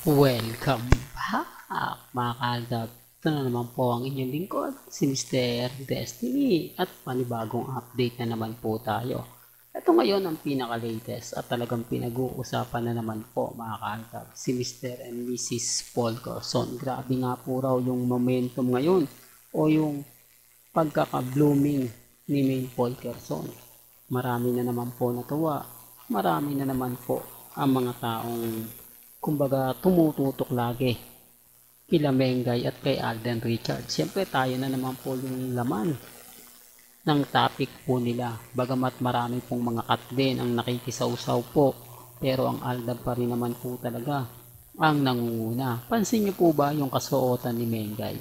Welcome back mga kaaldab. Ito na naman po ang inyong lingkod, si Mr. Destiny at panibagong update na naman po tayo. Ito ngayon ang pinaka-latest at talagang pinag-uusapan na naman po mga kaaldab, si Mr. and Mrs. Paul Corson. Grabe nga po raw yung momentum ngayon o yung pagkaka-blooming ni Main Paul Corson. Marami na naman po natuwa, marami na naman po ang mga taong kumbaga tumututok lagi kila Mengay at kay Alden Richards. Siyempre tayo na naman po yung laman ng topic po nila. Bagamat marami pong mga cut din ang nakikisawsaw po, pero ang Alden pa rin naman po talaga ang nangunguna. Pansin niyo po ba yung kasuotan ni Mengay?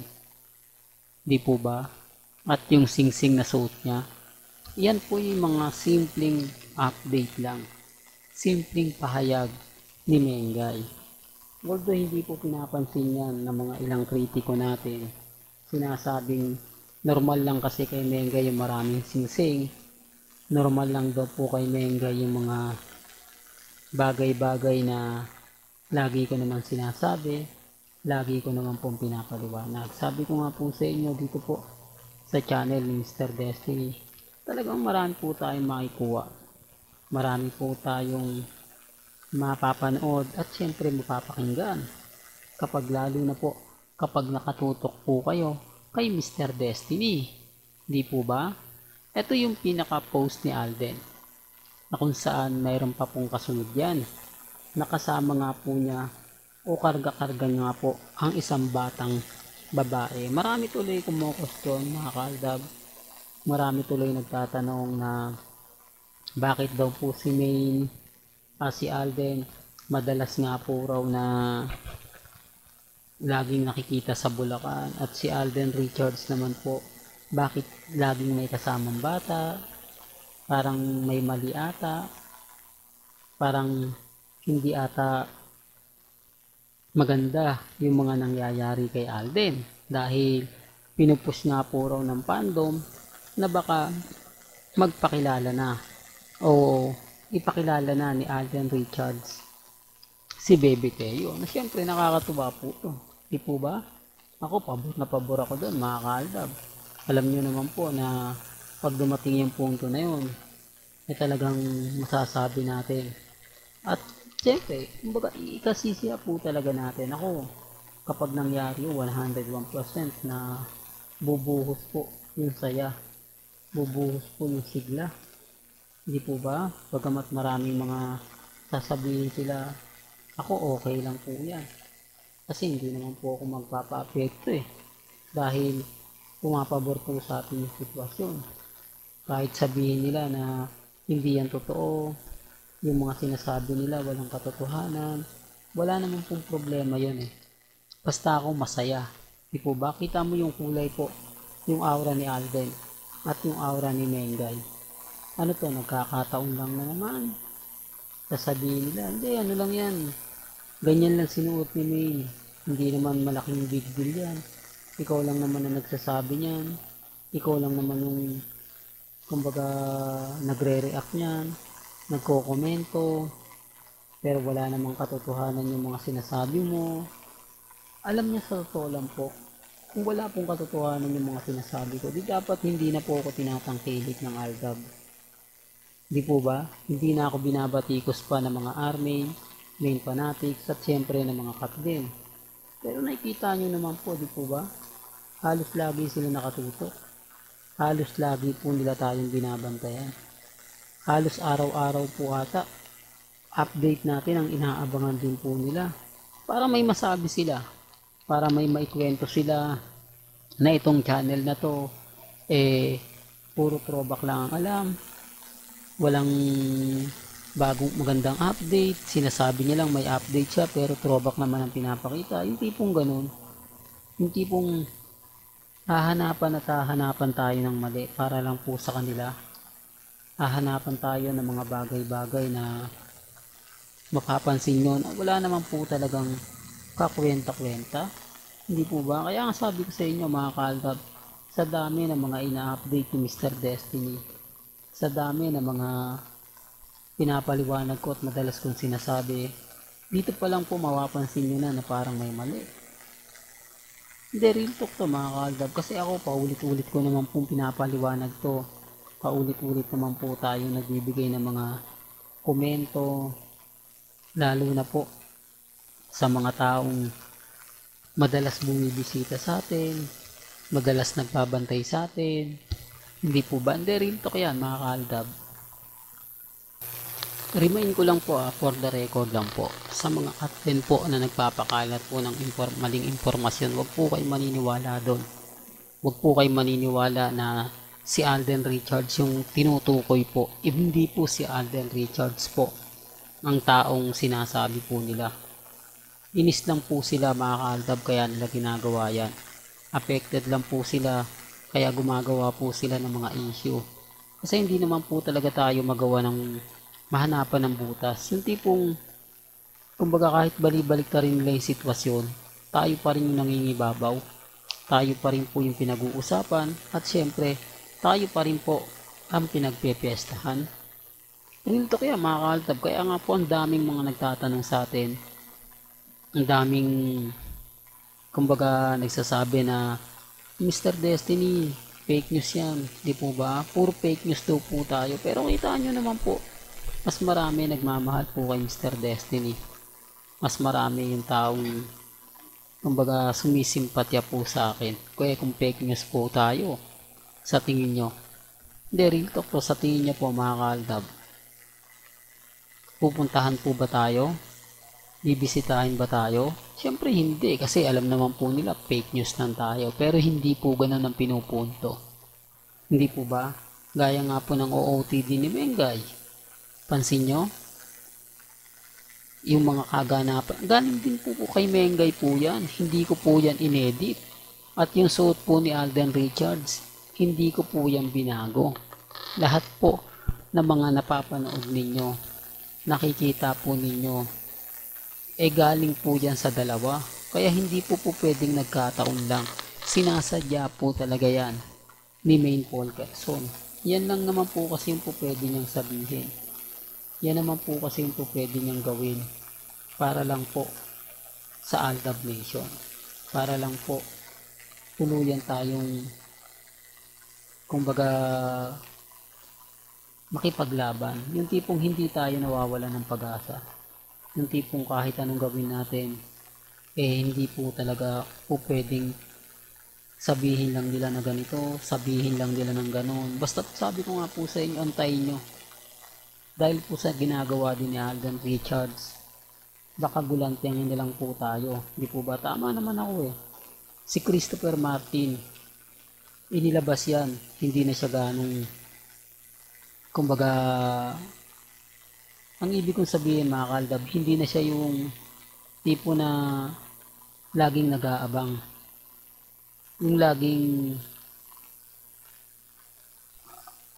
Di po ba? At yung singsing na suot niya? Yan po yung mga simpleng update lang. Simpleng pahayag ni Mengay. Although hindi po pinapansin yan ng mga ilang kritiko natin, sinasabing normal lang kasi kay Mengay yung maraming singsing, normal lang daw po kay Mengay yung mga bagay-bagay na lagi ko naman sinasabi, lagi ko naman pong pinapaliwanag. Sabi ko nga po sa inyo dito po sa channel ni Mr. Destiny, talagang marami po tayong makikuha. Marami po tayong mapapanood at syempre mapapakinggan kapag lalo na po kapag nakatutok po kayo kay Mr. Destiny. Di po ba? Ito yung pinaka-post ni Alden na kung saan mayroon pa pong kasunod yan. Nakasama nga po niya o karga-karga nga po ang isang batang babae. Marami tuloy kumo-question mga kaaldab. Marami tuloy nagtatanong na bakit daw po si Main si Alden madalas nga po raw na laging nakikita sa Bulacan at si Alden Richards naman po bakit laging may kasamang bata, parang may mali ata, parang hindi ata maganda yung mga nangyayari kay Alden dahil pinupush nga po raw ng fandom na baka magpakilala na o ipakilala na ni Alden Richards si Baby Teo na siyempre nakakatuwa po to. Di po ba? Ako pabor ako doon mga kaaldab. Alam nyo naman po na pag dumating yung punto na yun ay talagang masasabi natin. At siyempre, kumbaga ikasisiya po talaga natin. Ako kapag nangyari 101% na bubuhos po yung saya, bubuhos po yung sigla. Hindi po ba? Bagamat maraming mga sasabihin sila, ako okay lang po yan. Kasi hindi naman po ako magpapa-apekto Dahil pumapabor po sa ating sitwasyon. Kahit sabihin nila na hindi yan totoo, yung mga sinasabi nila walang katotohanan, wala naman pong problema yun Basta ako masaya. Di po ba? Kita mo yung kulay po, yung aura ni Alden at yung aura ni Mengay. Ano to, nagkakataon lang na naman. Sasabihin nila, hindi, ano lang yan. Ganyan lang sinuot ni Main. Hindi naman malaking big deal yan. Ikaw lang naman na nagsasabi niyan. Ikaw lang naman yung, kumbaga, nagre-react niyan. Nagko-komento. Pero wala namang katotohanan yung mga sinasabi mo. Alam niya sa totoo lang po, kung wala pong katotohanan yung mga sinasabi ko, di dapat hindi na po ako tinatangkilik ng Aldab. Di po ba? Hindi na ako binabatikos pa ng mga army, main fanatics, at syempre ng mga cut din. Pero nakikita nyo naman po, di po ba? Halos lagi sila nakatutok. Halos lagi po nila tayong binabantayan. Halos araw-araw po ata, update natin ang inaabangan din po nila. Para may masabi sila. Para may maikwento sila na itong channel na to, puro throwback lang ang alam. Walang bagong magandang update, sinasabi niya lang may update siya pero throwback naman ang pinapakita. Yung tipong ganun, yung tipong hahanapan at hahanapan tayo ng mali para lang po sa kanila. Hahanapan tayo ng mga bagay-bagay na mapapansin nyo na wala naman po talagang kakwenta-kwenta. Hindi po ba? Kaya nga sabi ko sa inyo mga kaaldab, sa dami ng mga ina-update ni Mr. Destiny, sa dami ng mga pinapaliwanag ko at madalas kong sinasabi, Dito pa lang po mapapansin nyo na parang may mali. Hindi, real talk to mga kaaldab. Kasi ako paulit-ulit ko naman pong pinapaliwanag to. Paulit-ulit naman po tayo nagbibigay ng mga komento. Lalo na po sa mga taong madalas bumibisita sa atin, madalas nagbabantay sa atin. Hindi po ba? Hindi, real talk yan mga kaaldab. Remind ko lang po for the record lang po, sa mga admin po na nagpapakalat po ng maling impormasyon, wag po kayo maniniwala doon. Wag po kayo maniniwala na si Alden Richards yung tinutukoy po. Hindi po si Alden Richards po ang taong sinasabi po nila. Inis lang po sila mga kaaldab, kaya nila ginagawa yan. Affected lang po sila, kaya gumagawa po sila ng mga issue. Kasi hindi naman po talaga tayo magawa ng mahanapan ng butas. Yung tipong, kumbaga kahit balibalik na rin nila yung sitwasyon, tayo pa rin yung nangingibabaw. Tayo pa rin po yung pinag-uusapan, at syempre, tayo pa rin po ang pinagpepiestahan. Real talk yan mga kaaldab, kaya nga po ang daming mga nagtatanong sa atin. Ang daming, kumbaga, nagsasabi na, Mr. Destiny, fake news yan. Di po ba? Puro fake news daw po tayo. Pero kita nyo naman po, mas marami nagmamahal po kay Mr. Destiny. Mas marami yung taong, kumbaga, sumisimpatya po sa akin. Kaya kung fake news po tayo, sa tingin nyo, hindi, real talk po, sa tingin nyo po mga kaaldab, pupuntahan po ba tayo? Bibisitahin ba tayo? Siyempre hindi, kasi alam naman po nila fake news lang tayo. Pero hindi po ganun ang pinupunto. Hindi po ba? Gaya nga po ng OOTD ni Mengay. Pansin nyo? Yung mga kaganapan. Galing din po kay Mengay po yan. Hindi ko po yan inedit. At yung suot po ni Alden Richards, hindi ko po yan binago. Lahat po ng mga napapanood ninyo, nakikita po ninyo, galing po yan sa dalawa. Kaya hindi po pwedeng nagkataon lang. Sinasadya po talaga yan ni Main Paul Quezon. Yan lang naman po kasi yung po pwede niyang sabihin. Yan naman po kasi yung po pwede niyang gawin para lang po sa Aldab Nation. Para lang po tuluyan tayong, kumbaga, makipaglaban. Yung tipong hindi tayo nawawala ng pag-asa. Yung tipong kahit anong gawin natin, hindi po talaga po pwedeng sabihin lang nila na ganito, sabihin lang nila ng ganon. Basta sabi ko nga po sa inyo, antayin nyo. Dahil po sa ginagawa din ni Alden Richards, baka gulantiangin na lang po tayo. Hindi po ba? Tama naman ako eh. Si Christopher Martin, inilabas yan. Hindi na siya ganong, kumbaga, ang ibig kong sabihin mga kaaldab, hindi na siya yung tipo na laging nag-aabang. Yung laging,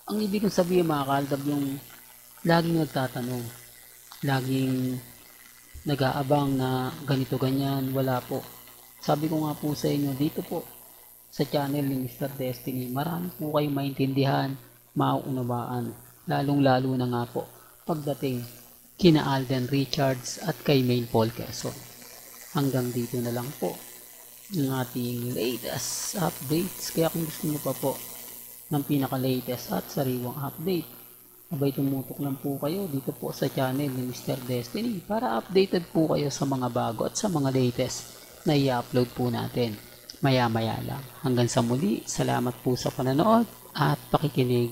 ang ibig kong sabihin mga kaaldab, yung laging nagtatanong, laging nag-aabang na ganito ganyan, wala po. Sabi ko nga po sa inyo, dito po sa channel ni Mr. Destiny, marami po kayong maintindihan, mauunawaan, lalong-lalo na nga po pagdating kina Alden Richards at kay Main Paul Quezon. Hanggang dito na lang po ng ating latest updates. Kaya kung gusto nyo pa po ng pinaka-latest at sariwang update, abay tumutok lang po kayo dito po sa channel ni Mr. Destiny para updated po kayo sa mga bago at sa mga latest na i-upload po natin maya-maya lang. Hanggang sa muli, salamat po sa panonood at pakikinig.